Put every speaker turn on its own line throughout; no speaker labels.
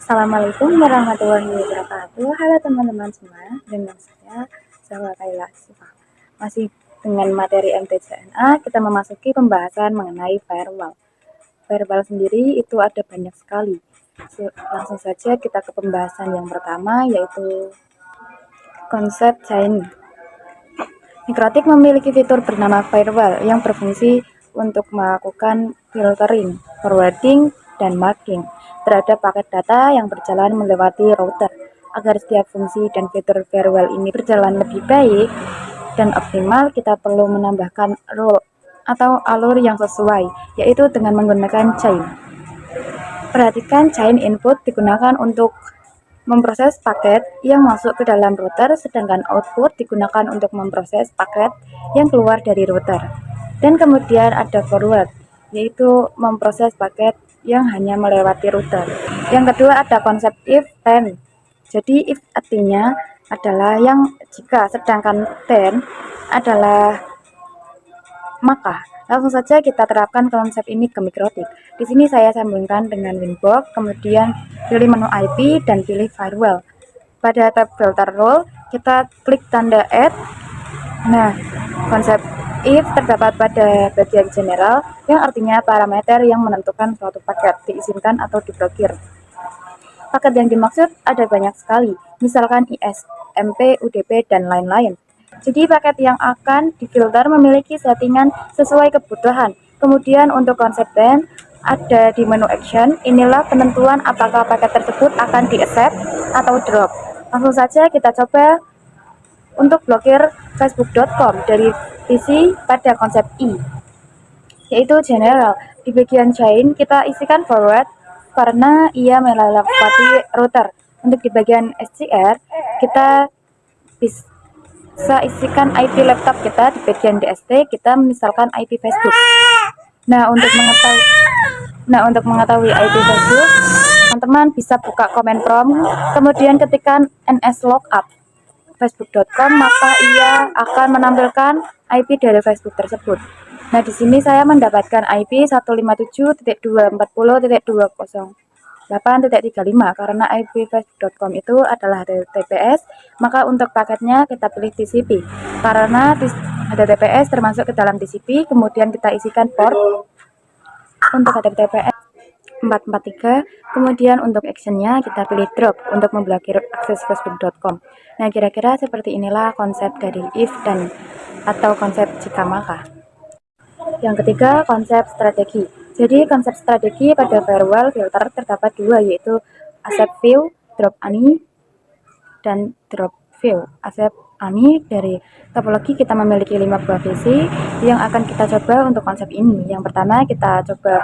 Assalamualaikum warahmatullahi wabarakatuh. Halo teman-teman semua, dengan saya Zahwa Kaila Syifa. Masih dengan materi MTJNA, kita memasuki pembahasan mengenai firewall. Firewall sendiri itu ada banyak sekali. Langsung saja kita ke pembahasan yang pertama, yaitu konsep chain. Mikrotik memiliki fitur bernama firewall yang berfungsi untuk melakukan filtering, forwarding, dan marking terhadap paket data yang berjalan melewati router. Agar setiap fungsi dan fitur firewall ini berjalan lebih baik dan optimal, kita perlu menambahkan rule atau alur yang sesuai, yaitu dengan menggunakan chain. Perhatikan, chain input digunakan untuk memproses paket yang masuk ke dalam router, sedangkan output digunakan untuk memproses paket yang keluar dari router. Dan kemudian ada forward, yaitu memproses paket yang hanya melewati router. Yang kedua ada konsep if then. Jadi if artinya adalah yang jika, sedangkan then adalah maka. Langsung saja kita terapkan konsep ini ke mikrotik. Di sini saya sambungkan dengan Winbox, kemudian pilih menu IP dan pilih firewall. Pada tab filter rule, kita klik tanda add. Nah, konsep if terdapat pada bagian general, yang artinya parameter yang menentukan suatu paket diizinkan atau diblokir. Paket yang dimaksud ada banyak sekali, misalkan IS, MP, UDP, dan lain-lain. Jadi paket yang akan difilter memiliki settingan sesuai kebutuhan. Kemudian untuk konsep then ada di menu action. Inilah penentuan apakah paket tersebut akan di-accept atau drop. Langsung saja kita coba untuk blokir facebook.com dari PC pada konsep I, yaitu general. Di bagian chain kita isikan forward karena ia melewati router. Untuk di bagian SCR kita bisa isikan IP laptop kita. Di bagian DST kita misalkan IP Facebook. Nah, untuk mengetahui IP Facebook, teman-teman bisa buka comment prompt, kemudian ketikkan nslookup facebook.com, maka ia akan menampilkan IP dari Facebook tersebut. Nah, di sini saya mendapatkan IP 157.240.208.35 karena IP facebook.com itu adalah HTTPS, maka untuk paketnya kita pilih TCP. Karena HTTPS termasuk ke dalam TCP, kemudian kita isikan port untuk HTTPS 443, kemudian untuk actionnya kita pilih drop untuk memblokir akses facebook.com. Nah, kira-kira seperti inilah konsep dari if dan atau konsep jika maka. Yang ketiga, konsep strategi. Jadi konsep strategi pada firewall filter terdapat dua, yaitu accept view, drop any, dan drop view. Accept any dari topologi kita memiliki 5 buah VC yang akan kita coba untuk konsep ini. Yang pertama, kita coba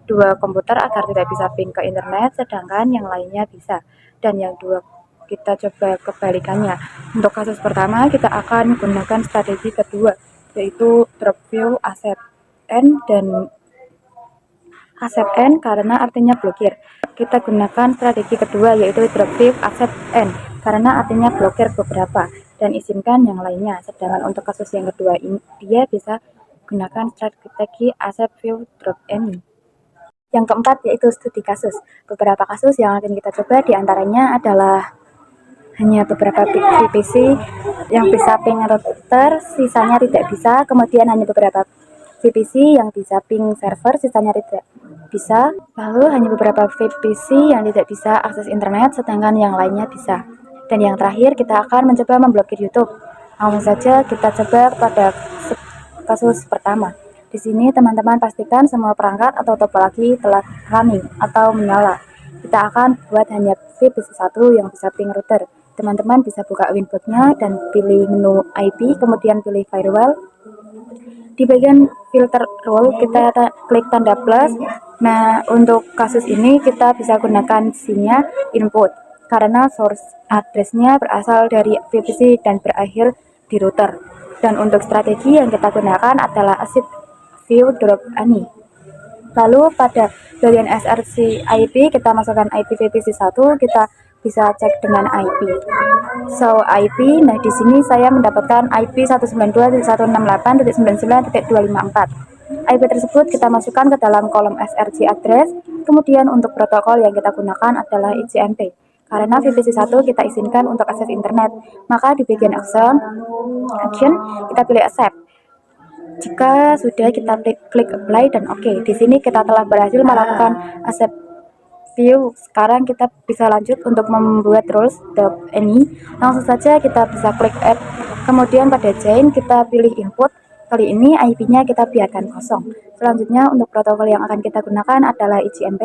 dua komputer agar tidak bisa ping ke internet, sedangkan yang lainnya bisa. Dan yang dua, kita coba kebalikannya. Untuk kasus pertama, kita akan gunakan strategi kedua, yaitu drop view accept n dan accept n karena artinya blokir. Kita gunakan strategi kedua, yaitu drop view accept n karena artinya blokir beberapa dan izinkan yang lainnya. Sedangkan untuk kasus yang kedua ini, dia bisa gunakan strategi accept view drop n. Yang keempat yaitu studi kasus. Beberapa kasus yang akan kita coba diantaranya adalah hanya beberapa VPC yang bisa ping router, sisanya tidak bisa. Kemudian hanya beberapa VPC yang bisa ping server, sisanya tidak bisa. Lalu hanya beberapa VPC yang tidak bisa akses internet, sedangkan yang lainnya bisa. Dan yang terakhir, kita akan mencoba memblokir YouTube. Langsung saja kita coba pada kasus pertama. Di sini teman-teman pastikan semua perangkat atau topologi telah running atau menyala. Kita akan buat hanya VPC 1 yang bisa ping router. Teman-teman bisa buka Winbox-nya dan pilih menu IP, kemudian pilih firewall. Di bagian filter rule kita klik tanda plus. Nah, untuk kasus ini kita bisa gunakan SIM-nya input karena source address-nya berasal dari VPC dan berakhir di router. Dan untuk strategi yang kita gunakan adalah accept view drop any. Lalu pada bagian src IP kita masukkan IP VPC 1, kita bisa cek dengan IP. So IP, nah di sini saya mendapatkan IP 192.168.99.254. IP tersebut kita masukkan ke dalam kolom src address. Kemudian untuk protokol yang kita gunakan adalah ICMP. Karena VPC 1 kita izinkan untuk akses internet, maka di bagian action kita pilih accept. Jika sudah, kita klik apply dan oke. Di sini kita telah berhasil melakukan accept view. Sekarang kita bisa lanjut untuk membuat rules ini. Langsung saja kita bisa klik add. Kemudian pada chain kita pilih input. Kali ini IP-nya kita biarkan kosong. Selanjutnya untuk protokol yang akan kita gunakan adalah ICMP,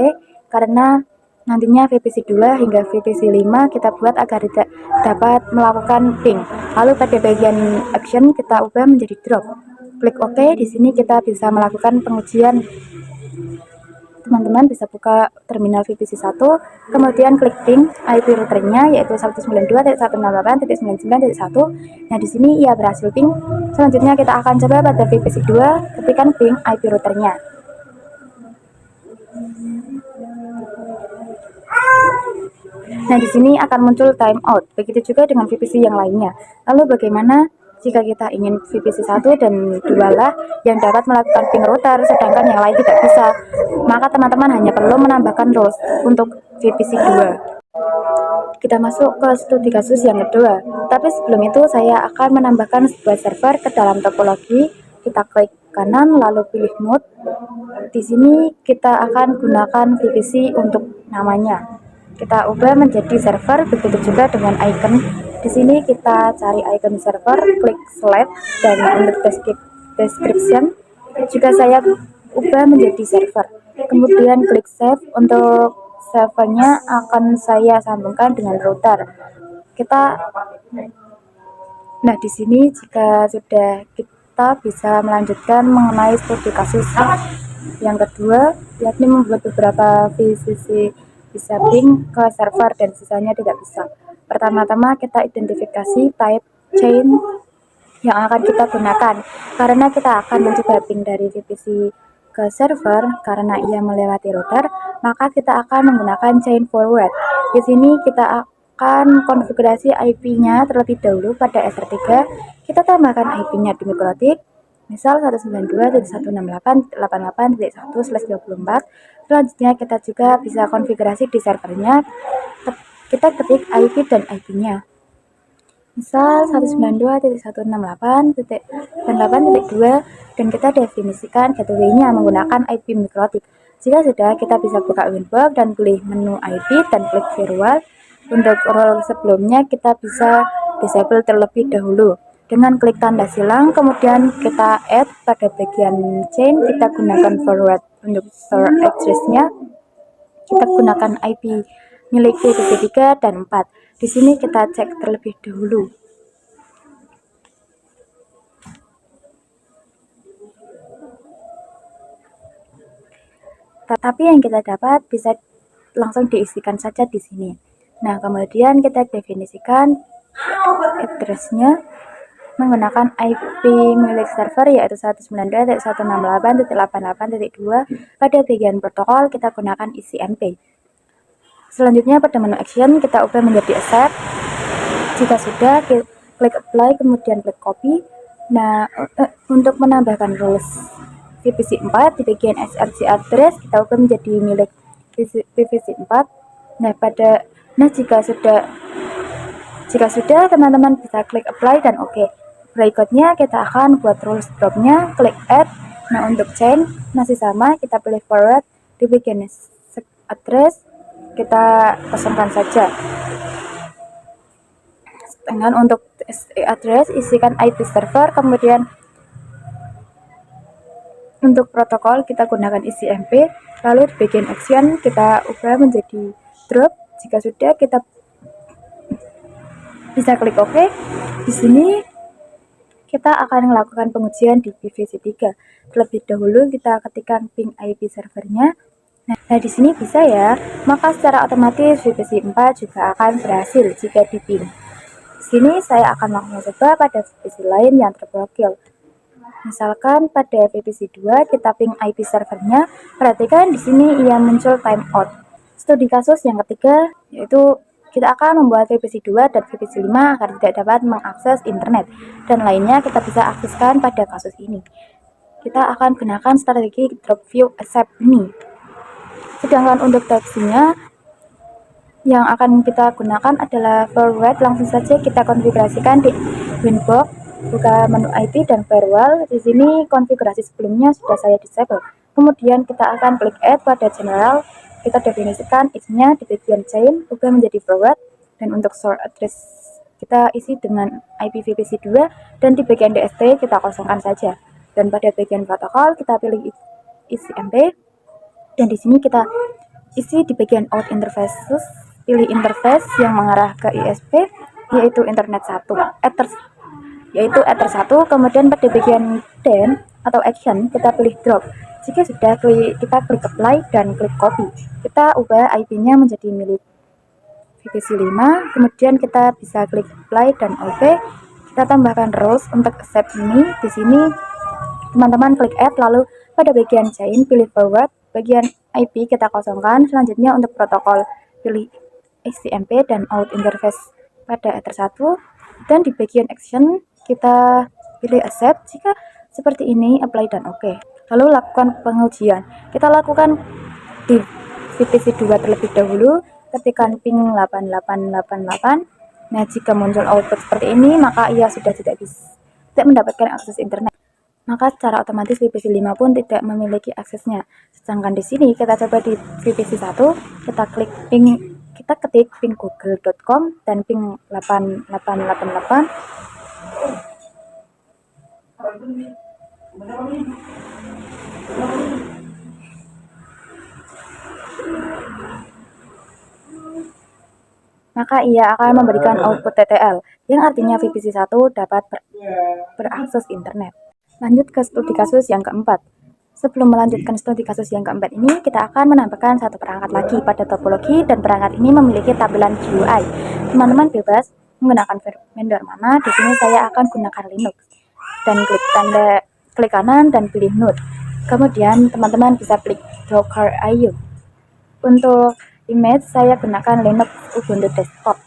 karena nantinya VPC 2 hingga VPC 5 kita buat agar tidak dapat melakukan ping. Lalu pada bagian action kita ubah menjadi drop. Klik OK. Di sini kita bisa melakukan pengujian. Teman-teman bisa buka terminal VPC 1, kemudian klik ping IP routernya yaitu 192.168.99.1. Nah, di sini ia berhasil ping. Selanjutnya kita akan coba pada VPC 2, ketikkan ping IP routernya. Nah, di sini akan muncul timeout. Begitu juga dengan VPC yang lainnya. Lalu bagaimana jika kita ingin VPC 1 dan 2 lah yang dapat melakukan ping router, sedangkan yang lain tidak bisa? Maka teman-teman hanya perlu menambahkan rules untuk VPC 2. Kita masuk ke studi kasus yang kedua. Tapi sebelum itu saya akan menambahkan sebuah server ke dalam topologi. Kita klik kanan lalu pilih mode. Di sini kita akan gunakan VPC untuk namanya. Kita ubah menjadi server, begitu juga dengan icon. Di sini kita cari icon server, klik select, dan untuk description juga saya ubah menjadi server. Kemudian klik save. Untuk servernya akan saya sambungkan dengan router. Nah, di sini jika sudah, kita bisa melanjutkan mengenai studi kasus yang kedua, yakni membuat beberapa VCC bisa ping ke server dan sisanya tidak bisa. Pertama-tama kita identifikasi type chain yang akan kita gunakan, karena kita akan mencoba ping dari VPC ke server. Karena ia melewati router, maka kita akan menggunakan chain forward. Di sini kita akan konfigurasi IP-nya terlebih dahulu. Pada SR3 kita tambahkan IP-nya di mikrotik, misal 192.168.88.1/24. Selanjutnya kita juga bisa konfigurasi di servernya. Kita ketik IP dan IP-nya, misal 192.168.8.2, dan kita definisikan gateway-nya menggunakan IP mikrotik. Jika sudah, kita bisa buka winbox dan pilih menu IP dan klik firewall. Untuk role sebelumnya kita bisa disable terlebih dahulu dengan klik tanda silang, kemudian kita add pada bagian chain. Kita gunakan forward. Untuk store address-nya kita gunakan IP milik VPC 3 dan 4. Di sini kita cek terlebih dahulu. Tetapi yang kita dapat bisa langsung diisikan saja di sini. Nah, kemudian kita definisikan address-nya menggunakan IP milik server yaitu 192.168.88.2. Pada bagian protokol kita gunakan ICMP. Selanjutnya pada menu action kita ubah menjadi accept. Jika sudah, klik apply, kemudian klik copy. Nah, untuk menambahkan rules VPC 4 di bagian src address kita ubah menjadi milik VPC 4. Jika sudah teman-teman bisa klik apply dan oke. Berikutnya kita akan buat rules dropnya, klik add. Nah, untuk chain masih sama, kita pilih forward. Di bagian address kita kosongkan saja. Dengan untuk address isikan IP server, kemudian untuk protokol kita gunakan ICMP. Lalu di bagian action kita ubah menjadi drop. Jika sudah, kita bisa klik OK. Di sini kita akan melakukan pengujian di VPC 3. Terlebih dahulu kita ketikkan ping IP servernya. Nah, di sini bisa ya, maka secara otomatis VPC 4 juga akan berhasil jika di ping. Di sini saya akan langsung coba pada VPC lain yang terblokir. Misalkan pada VPC 2 kita ping IP servernya, perhatikan di sini ia muncul timeout. Studi kasus yang ketiga yaitu Kita akan membuat VPC 2 dan VPC 5 agar tidak dapat mengakses internet dan lainnya kita bisa akseskan pada kasus ini. Kita akan gunakan strategi drop view accept ini. Sedangkan untuk teksinya yang akan kita gunakan adalah forward. Langsung saja kita konfigurasikan di Winbox, buka menu IP dan firewall. Di sini konfigurasi sebelumnya sudah saya disable. Kemudian kita akan klik add pada general. Kita definisikan isinya di bagian chain, ubah menjadi forward, dan untuk source address kita isi dengan IPv4 2, dan di bagian DSP kita kosongkan saja. Dan pada bagian protokol kita pilih ICMP, dan di sini kita isi di bagian out interfaces, pilih interface yang mengarah ke ISP, yaitu internet 1, ether 1, kemudian pada bagian then atau action kita pilih drop. Jika sudah, kita klik apply dan klik copy. Kita ubah IP-nya menjadi milik VPC 5, kemudian kita bisa klik apply dan OK. Kita tambahkan rules untuk accept ini. Di sini teman-teman klik add, lalu pada bagian chain pilih forward, bagian IP kita kosongkan. Selanjutnya untuk protokol pilih ICMP dan out interface pada ether 1, dan di bagian action kita pilih accept. Jika seperti ini, apply dan OK. Lalu lakukan pengujian. Kita lakukan di VPC 2 terlebih dahulu, ketikkan ping 8888. Nah, jika muncul output seperti ini, maka ia sudah tidak mendapatkan akses internet. Maka secara otomatis VPC 5 pun tidak memiliki aksesnya. Sedangkan di sini kita coba di VPC 1, kita ketik ping google.com dan ping 8888. Maka ia akan memberikan output TTL, yang artinya VPC 1 dapat berakses internet. Lanjut ke studi kasus yang keempat. Sebelum melanjutkan studi kasus yang keempat ini, kita akan menambahkan satu perangkat lagi pada topologi, dan perangkat ini memiliki tampilan GUI. Teman-teman bebas menggunakan vendor mana. Di sini saya akan gunakan Linux, dan klik kanan dan pilih node. Kemudian teman-teman bisa klik Docker IO. Untuk image saya gunakan Linux Ubuntu desktop.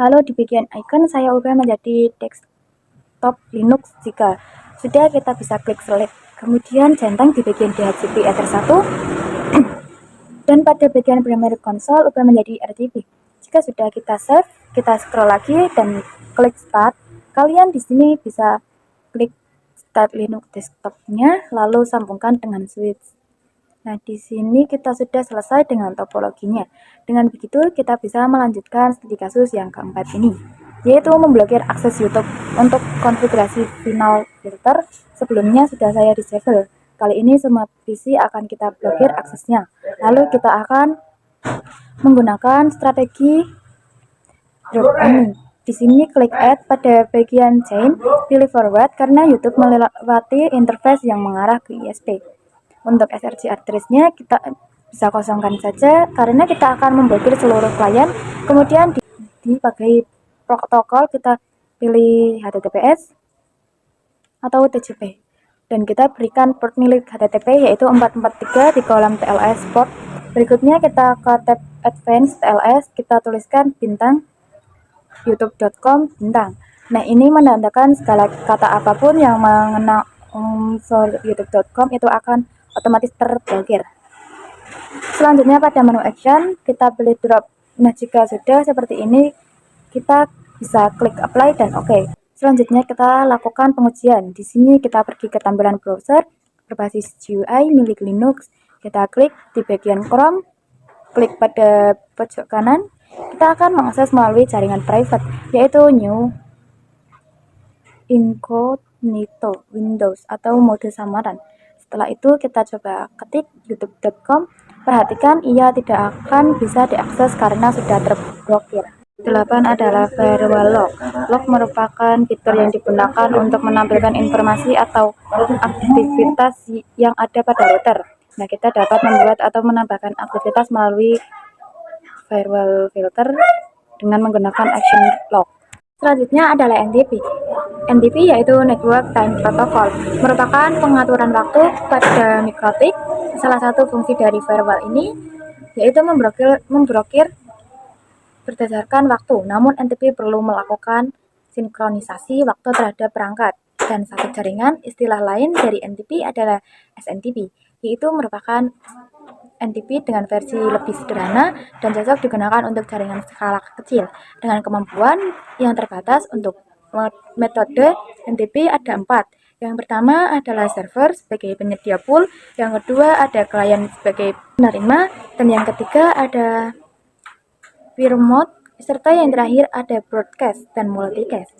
Lalu di bagian icon saya ubah menjadi desktop Linux. Jika sudah, kita bisa klik select, kemudian centang di bagian DHCP ether 1 dan pada bagian primary console ubah menjadi RGB. Jika sudah, kita save, kita scroll lagi dan klik start. Kalian di sini bisa klik start Linux desktopnya, lalu sambungkan dengan switch. Nah, di sini kita sudah selesai dengan topologinya. Dengan begitu, kita bisa melanjutkan studi kasus yang keempat ini, yaitu memblokir akses YouTube. Untuk konfigurasi final filter, sebelumnya sudah saya disable. Kali ini semua PC akan kita blokir aksesnya. Lalu kita akan menggunakan strategi drop ini. Di sini klik add, pada bagian chain pilih forward karena YouTube melewati interface yang mengarah ke ISP. Untuk SRC address-nya kita bisa kosongkan saja karena kita akan memblokir seluruh klien. Kemudian di bagian protokol kita pilih HTTPS atau TCP, dan kita berikan port milik HTTP yaitu 443 di kolom TLS port. Berikutnya kita ke tab Advanced TLS, kita tuliskan bintang youtube.com bintang. Nah, ini menandakan segala kata apapun yang mengenai unsur youtube.com itu akan otomatis terblokir. Selanjutnya pada menu action kita pilih drop. Nah, jika sudah seperti ini, kita bisa klik apply dan OK. Selanjutnya kita lakukan pengujian. Di sini kita pergi ke tampilan browser berbasis GUI milik Linux. Kita klik di bagian Chrome, klik pada pojok kanan. Kita akan mengakses melalui jaringan private, yaitu New Incognito Windows atau mode samaran. Setelah itu kita coba ketik youtube.com. Perhatikan ia tidak akan bisa diakses karena sudah terblokir. 8 adalah firewall log. Log merupakan fitur yang digunakan untuk menampilkan informasi atau aktivitas yang ada pada router. Nah, kita dapat membuat atau menambahkan aktivitas melalui firewall filter dengan menggunakan action log. Selanjutnya adalah NTP. NTP yaitu Network Time Protocol, merupakan pengaturan waktu pada mikrotik. Salah satu fungsi dari firewall ini yaitu memblokir berdasarkan waktu, namun NTP perlu melakukan sinkronisasi waktu terhadap perangkat. Dan satu jaringan, istilah lain dari NTP adalah SNTP, yaitu merupakan NTP dengan versi lebih sederhana dan cocok digunakan untuk jaringan skala kecil dengan kemampuan yang terbatas. Untuk metode NTP ada 4. Yang pertama adalah server sebagai penyedia pool, yang kedua ada klien sebagai penerima, dan yang ketiga ada peer mode, serta yang terakhir ada broadcast dan multicast.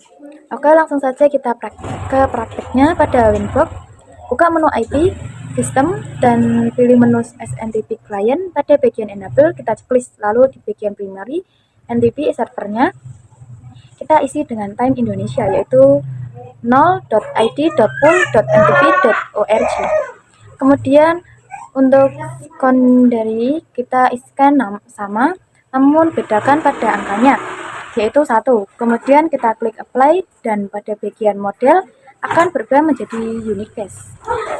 Oke, langsung saja kita ke praktiknya. Pada Winbox, buka menu IP, sistem, dan pilih menu SNTP client. Pada bagian enable, kita checklist, lalu di bagian primary NTP servernya kita isi dengan time Indonesia, yaitu 0.id.pool.ntp.org. Kemudian untuk secondary kita isikan sama, namun bedakan pada angkanya, yaitu 1. Kemudian kita klik apply dan pada bagian model akan berubah menjadi unicast.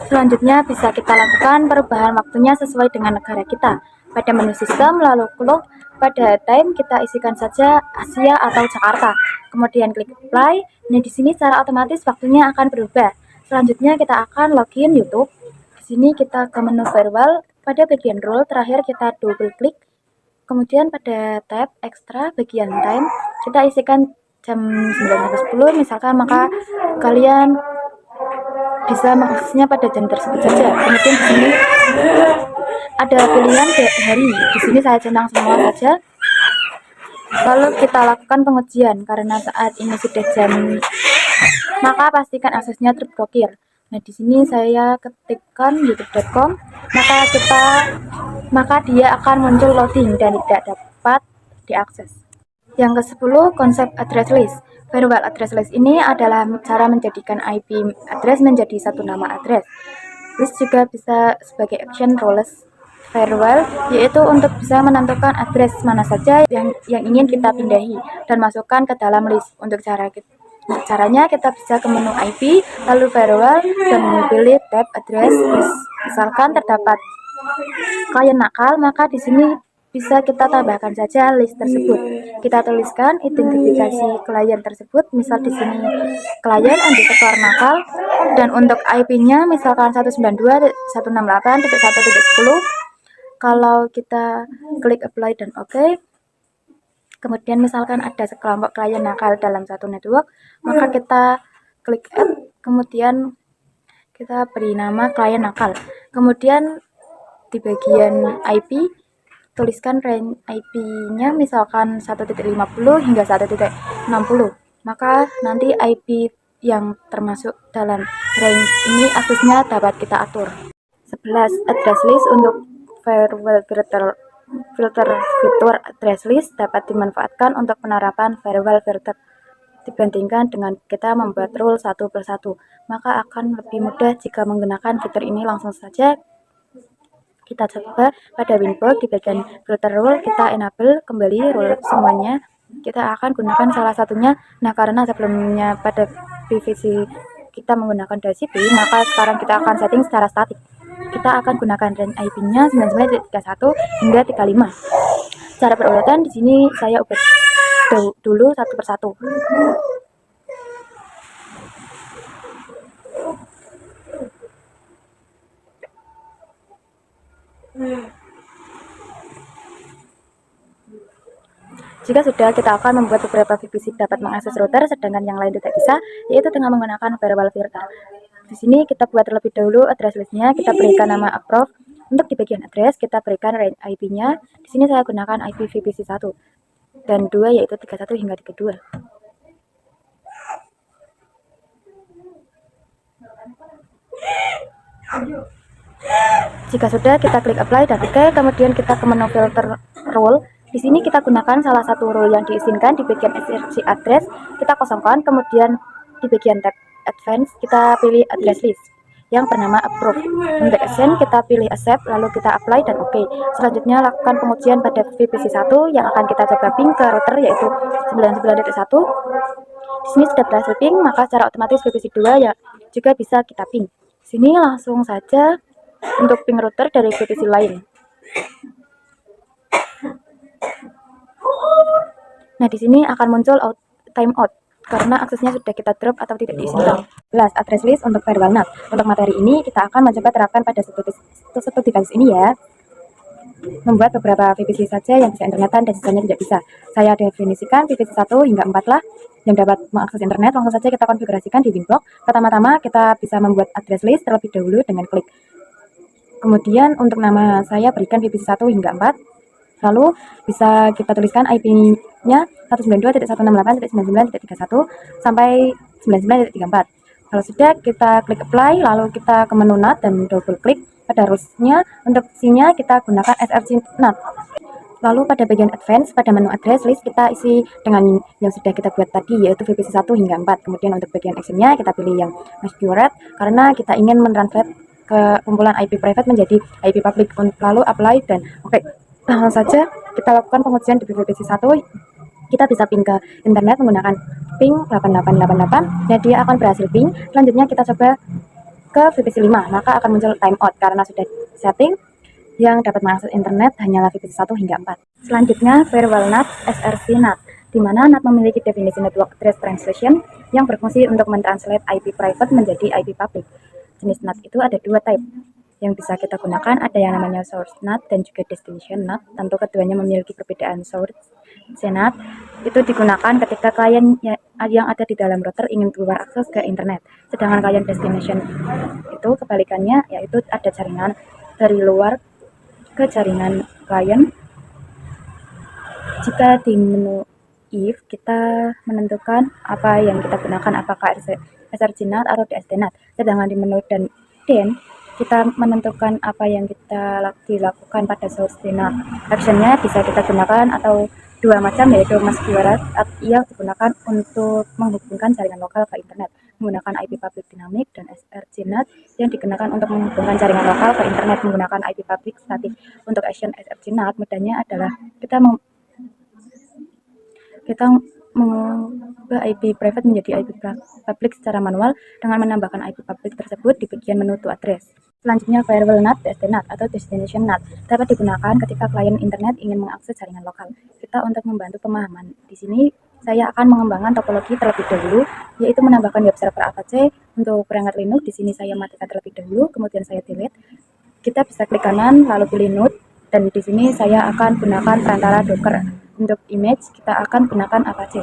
Selanjutnya bisa kita lakukan perubahan waktunya sesuai dengan negara kita. Pada menu sistem lalu clock, pada time kita isikan saja Asia atau Jakarta. Kemudian klik apply. Nah, di sini secara otomatis waktunya akan berubah. Selanjutnya kita akan login YouTube. Di sini kita ke menu firewall. Pada bagian role terakhir kita double klik. Kemudian pada tab extra bagian time kita isikan jam 9:10 misalkan, maka kalian bisa mengaksesnya pada jam tersebut saja. Kemudian di sini ada pilihan hari. Di sini saya centang semua saja. Lalu kita lakukan pengujian. Karena saat ini sudah jam, maka pastikan aksesnya terblokir. Nah, di sini saya ketikkan youtube.com, maka dia akan muncul loading dan tidak dapat diakses. Yang ke-10, konsep address list. Firewall address list ini adalah cara menjadikan IP address menjadi satu nama address. List juga bisa sebagai action rules firewall, yaitu untuk bisa menentukan address mana saja yang ingin kita pindahi dan masukkan ke dalam list. Untuk caranya kita bisa ke menu IP, lalu firewall, dan memilih tab address list. Misalkan terdapat klien nakal, maka di sini bisa kita tambahkan saja list tersebut. Kita tuliskan identifikasi klien tersebut, misal di sini klien underscore nakal, dan untuk IP-nya misalkan 192.168.1.10. Kalau kita klik apply dan OK, kemudian misalkan ada sekelompok klien nakal dalam satu network, maka kita klik add, kemudian kita beri nama klien nakal. Kemudian di bagian IP tuliskan range IP-nya misalkan 1.50 hingga 1.60. Maka nanti IP yang termasuk dalam range ini aksesnya dapat kita atur. 11. Address list. Untuk firewall filter fitur address list dapat dimanfaatkan untuk penerapan firewall filter dibandingkan dengan kita membuat rule satu persatu. Maka akan lebih mudah jika menggunakan fitur ini. Langsung saja kita coba pada Winbox di bagian filter rule, kita enable kembali rule semuanya. Kita akan gunakan salah satunya. Nah, karena sebelumnya pada PVC kita menggunakan DHCP, maka sekarang kita akan setting secara statik. Kita akan gunakan range IP-nya 99.31 hingga 35. Cara berurutan di sini saya ubah dulu satu persatu. Jika sudah, kita akan membuat beberapa VPC dapat mengakses router, sedangkan yang lain tidak bisa, yaitu dengan menggunakan firewall filter. Di sini kita buat terlebih dahulu address listnya, kita berikan nama approve. Untuk di bagian address, kita berikan range IP-nya. Di sini saya gunakan IP VPC 1 dan 2, yaitu 31 hingga 32. Jika sudah, kita klik apply dan OK, kemudian kita ke menu filter role. Di sini kita gunakan salah satu role yang diizinkan di bagian SRC address, kita kosongkan, kemudian di bagian tab advance kita pilih address list yang bernama approve. Untuk assign kita pilih accept, lalu kita apply dan OK. Selanjutnya lakukan pengujian pada VPC 1 yang akan kita coba ping ke router, yaitu 99.1. Di sini sudah berhasil ping, maka secara otomatis VPC 2 ya juga bisa kita ping. Di sini langsung saja untuk ping router dari VPC lain. Nah, di sini akan muncul timeout karena aksesnya sudah kita drop atau tidak diizinkan. Plus address list untuk firewall NAT. Untuk materi ini kita akan mencoba terapkan pada satu device ini ya. Membuat beberapa VPC saja yang bisa internetan dan sisanya tidak bisa. Saya definisikan VPC 1 hingga 4 lah yang dapat mengakses internet. Langsung saja kita konfigurasikan di Winbox. Pertama-tama kita bisa membuat address list terlebih dahulu dengan klik. Kemudian untuk nama saya berikan VPC 1 hingga 4. Lalu bisa kita tuliskan IP-nya 192.168.99.31 sampai 99.34. Kalau sudah, kita klik apply, lalu kita ke menu NAT dan double klik pada rules-nya. Untuk C-nya kita gunakan src NAT. Lalu pada bagian advance, pada menu address list kita isi dengan yang sudah kita buat tadi, yaitu VPC 1 hingga 4. Kemudian untuk bagian action-nya kita pilih yang masquerade karena kita ingin mentranslate ke kumpulan IP private menjadi IP public. Lalu apply dan oke. Langsung saja kita lakukan pengujian di VPC 1. Kita bisa ping ke internet menggunakan ping 8888. Jadi dia akan berhasil ping. Selanjutnya kita coba ke VPC 5, maka akan muncul timeout karena sudah setting yang dapat mengakses internet hanyalah VPC 1 hingga 4. Selanjutnya firewall NAT src NAT, di mana NAT memiliki definisi network address translation yang berfungsi untuk mentranslate IP private menjadi IP public. Jenis NAT itu ada dua type yang bisa kita gunakan, ada yang namanya source NAT dan juga destination NAT. Tentu keduanya memiliki perbedaan. Source NAT itu digunakan ketika klien yang ada di dalam router ingin keluar akses ke internet, sedangkan klien destination itu kebalikannya, yaitu ada jaringan dari luar ke jaringan klien. Jika di menu if kita menentukan apa yang kita gunakan, apakah src NAT atau DST NAT, sedangkan di menu dan den kita menentukan apa yang kita dilakukan pada source NAT. Actionnya bisa kita gunakan atau dua macam, yaitu masquerade yang digunakan untuk menghubungkan jaringan lokal ke internet menggunakan IP public dynamic, dan src NAT yang digunakan untuk menghubungkan jaringan lokal ke internet menggunakan IP public static. Untuk action src NAT mudahnya adalah kita mengubah IP private menjadi IP public secara manual dengan menambahkan IP public tersebut di bagian menu to address. Selanjutnya firewall NAT, DST NAT atau destination NAT dapat digunakan ketika klien internet ingin mengakses jaringan lokal. Kita untuk membantu pemahaman di sini saya akan mengembangkan topologi terlebih dahulu, yaitu menambahkan web server Apache untuk perangkat Linux. Di sini saya matikan terlebih dahulu, kemudian saya delete. Kita bisa klik kanan lalu pilih node, dan di sini saya akan gunakan perantara Docker. Untuk image kita akan gunakan Apache.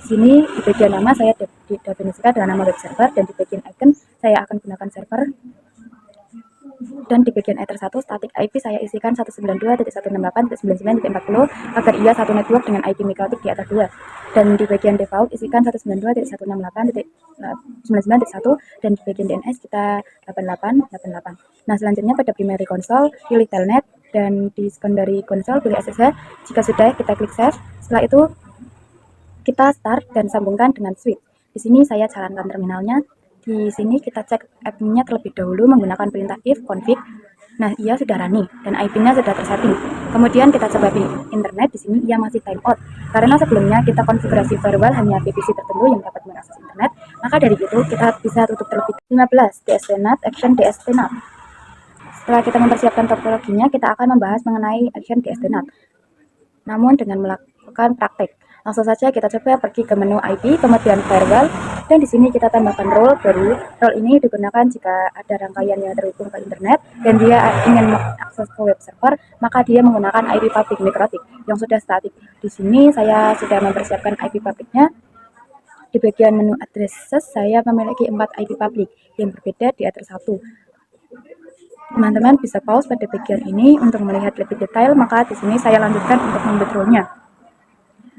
Di sini di bagian nama saya definisikan dengan nama web server, dan di bagian icon saya akan gunakan server. Dan di bagian Ether 1 static IP saya isikan 192.168.99.40 agar ia satu network dengan IP mikrotik di Ether 2. Dan di bagian default isikan 192.168.99.1 dan di bagian DNS kita 8888. Nah, selanjutnya pada primary console pilih telnet dan di secondary console pilih SSH. Jika sudah, kita klik save. Setelah itu kita start dan sambungkan dengan switch. Di sini saya jalankan terminalnya. Di sini kita cek IP-nya terlebih dahulu menggunakan perintah if config. Nah, ia sudah running dan IP-nya sudah tersetting. Kemudian kita coba pilih internet. Di sini ia masih timeout karena sebelumnya kita konfigurasi firewall hanya VPC tertentu yang dapat mengakses internet. Maka dari itu kita bisa tutup terlebih dahulu. 15. DST NAT action DST NAT. Setelah kita mempersiapkan topologinya, kita akan membahas mengenai action DST NAT. Namun dengan melakukan praktek. Langsung saja kita coba pergi ke menu IP, kemudian firewall, dan di sini kita tambahkan role baru. Role ini digunakan jika ada rangkaian yang terhubung ke internet dan dia ingin mengakses ke web server, maka dia menggunakan IP public mikrotik yang sudah static. Di sini saya sudah mempersiapkan IP publicnya. Di bagian menu addresses saya memiliki 4 IP public yang berbeda di address 1. Teman-teman bisa pause pada bagian ini untuk melihat lebih detail, maka di sini saya lanjutkan untuk membuat role-nya.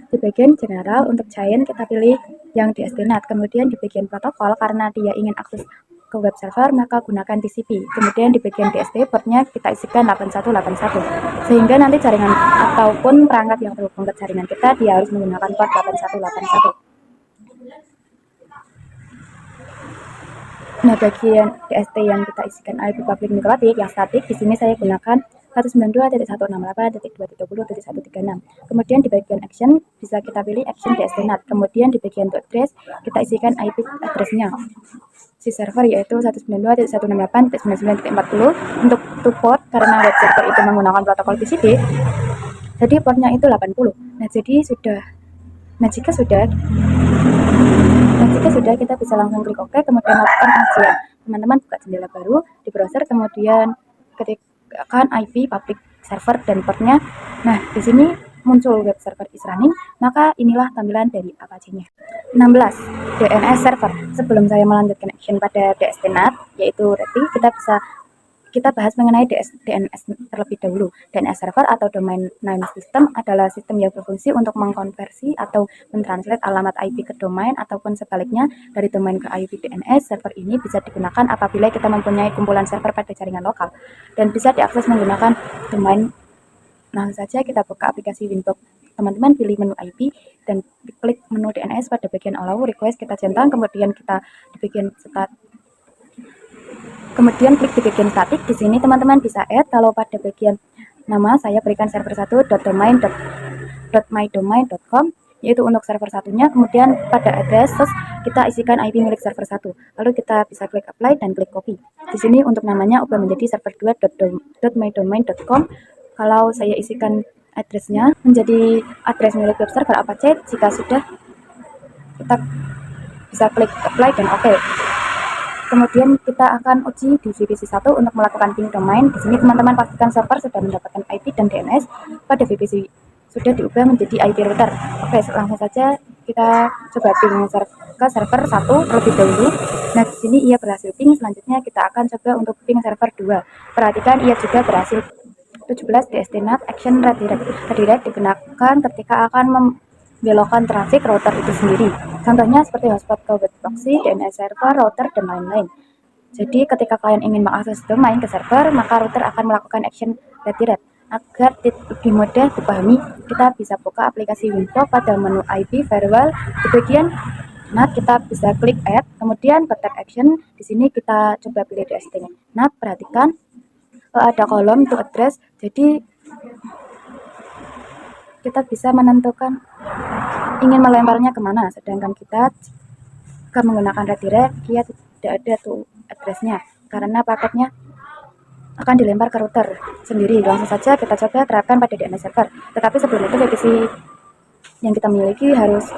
Di bagian general untuk giant kita pilih yang DST NAT. Kemudian di bagian protokol karena dia ingin akses ke web server maka gunakan TCP. Kemudian di bagian DST portnya kita isikan 8181 sehingga nanti jaringan ataupun perangkat yang terhubung ke jaringan kita dia harus menggunakan port 8181. Nah, bagian DST yang kita isikan IP public mikrotik yang statik, di sini saya gunakan 192.168.2.20.136. Kemudian di bagian action bisa kita pilih action DST NAT. Kemudian di bagian address kita isikan IP address-nya si server, yaitu 192.168.99.40 untuk port karena web server itu menggunakan protokol TCP. Jadi portnya itu 80. Nah, jadi sudah Nah, jika sudah kita bisa langsung klik OK, kemudian lakukan pengujian. Teman-teman buka jendela baru di browser, kemudian ketikkan IP public server dan portnya. Nah, di sini muncul web server is running, maka inilah tampilan dari Apache-nya. 16. DNS server. Sebelum saya melanjutkan action pada DSTNet, yaitu RETI, kita bahas mengenai DNS terlebih dahulu. DNS server atau domain name system adalah sistem yang berfungsi untuk mengkonversi atau mentranslate alamat IP ke domain ataupun sebaliknya dari domain ke IP. DNS server ini bisa digunakan apabila kita mempunyai kumpulan server pada jaringan lokal dan bisa diakses menggunakan domain. Langsung saja kita buka aplikasi Winbox. Teman-teman pilih menu IP dan klik menu DNS pada bagian allow request, kita centang, kemudian kita di bagian start. Kemudian klik di bagian statik. Di sini teman-teman bisa add. Kalau pada bagian nama saya berikan server 1.domain.mydomain.com, yaitu untuk server satunya. Kemudian pada address kita isikan IP milik server 1. Lalu kita bisa klik apply dan klik copy. Di sini untuk namanya ubah menjadi server 2.mydomain.com. Kalau saya isikan addressnya menjadi address milik web server Apache. Jika sudah, kita bisa klik apply dan OK. Kemudian kita akan uji di VPC 1 untuk melakukan ping domain. Di sini teman-teman pastikan server sudah mendapatkan IP dan DNS pada VPC sudah diubah menjadi IP router. Oke, langsung saja kita coba ping ke server 1 terlebih dahulu. Nah, di sini ia berhasil ping. Selanjutnya kita akan coba untuk ping server 2. Perhatikan ia juga berhasil. 17 DSTNet action redirect. Redirect digunakan ketika akan membelokkan trafik router itu sendiri. Contohnya seperti hotspot ke web proxy, DNS server, router, dan lain-lain. Jadi ketika kalian ingin mengakses domain ke server, maka router akan melakukan action redirect. Agar lebih mudah dipahami, kita bisa buka aplikasi Winbox pada menu IP firewall di bagian. Nah, kita bisa klik add, kemudian ke tab action. Di sini kita coba pilih DST-nya. Nah, perhatikan ada kolom to address. Jadi kita bisa menentukan ingin melemparnya kemana, sedangkan kita jika menggunakan redirect dia tidak ada tuh addressnya karena paketnya akan dilempar ke router sendiri. Langsung saja kita coba terapkan pada DNS server. Tetapi sebelum itu VPC yang kita miliki harus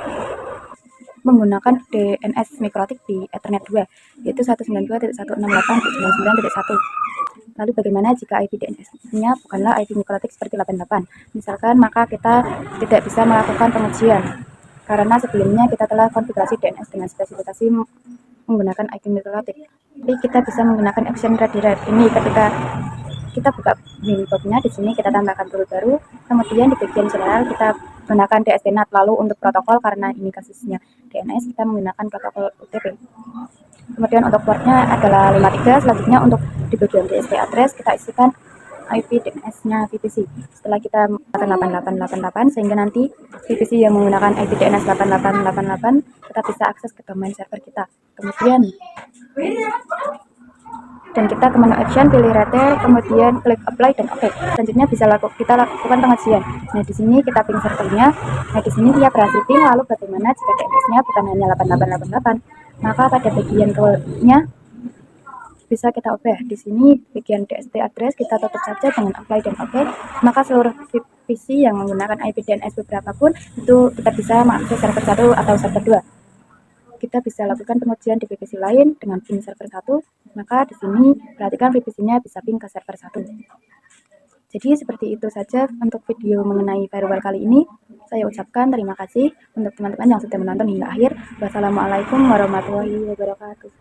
menggunakan DNS mikrotik di Ethernet 2, yaitu 192.168.99.1. Lalu bagaimana jika IP DNS-nya bukanlah IP mikrotik seperti 88? Misalkan, maka kita tidak bisa melakukan pengujian karena sebelumnya kita telah konfigurasi DNS dengan spesifikasi menggunakan IP mikrotik. Jadi kita bisa menggunakan action redirect ini ketika kita buka Winbox-nya. Di sini kita tambahkan tool baru, kemudian di bagian general kita gunakan DSTNet. Lalu untuk protokol, karena ini kasusnya DNS, kita menggunakan protokol UTP. Kemudian untuk portnya adalah 53. Selanjutnya untuk di bagian DST address kita isikan IP DNS-nya VPC. Setelah kita 8888 sehingga nanti VPC yang menggunakan IP DNS 8888 kita bisa akses ke domain server kita. Kemudian dan kita ke menu action, pilih retail, kemudian klik apply dan OK. Selanjutnya kita lakukan pengujian. Nah, di sini kita ping servernya. Nah, di sini dia berhasil ping. Lalu bagaimana jika DNS-nya bukan hanya 8888? Maka pada bagian role-nya bisa kita ubah. Di sini bagian DST address kita tutup saja dengan apply dan OK. Maka seluruh VPC yang menggunakan IP DNS beberapa pun itu kita bisa mengakses server 1 atau server 2. Kita bisa lakukan pengujian di VPC lain dengan ping server 1, maka di sini perhatikan VPC-nya bisa ping ke server 1. Jadi seperti itu saja untuk video mengenai firewall kali ini. Saya ucapkan terima kasih untuk teman-teman yang sudah menonton hingga akhir. Wassalamualaikum warahmatullahi wabarakatuh.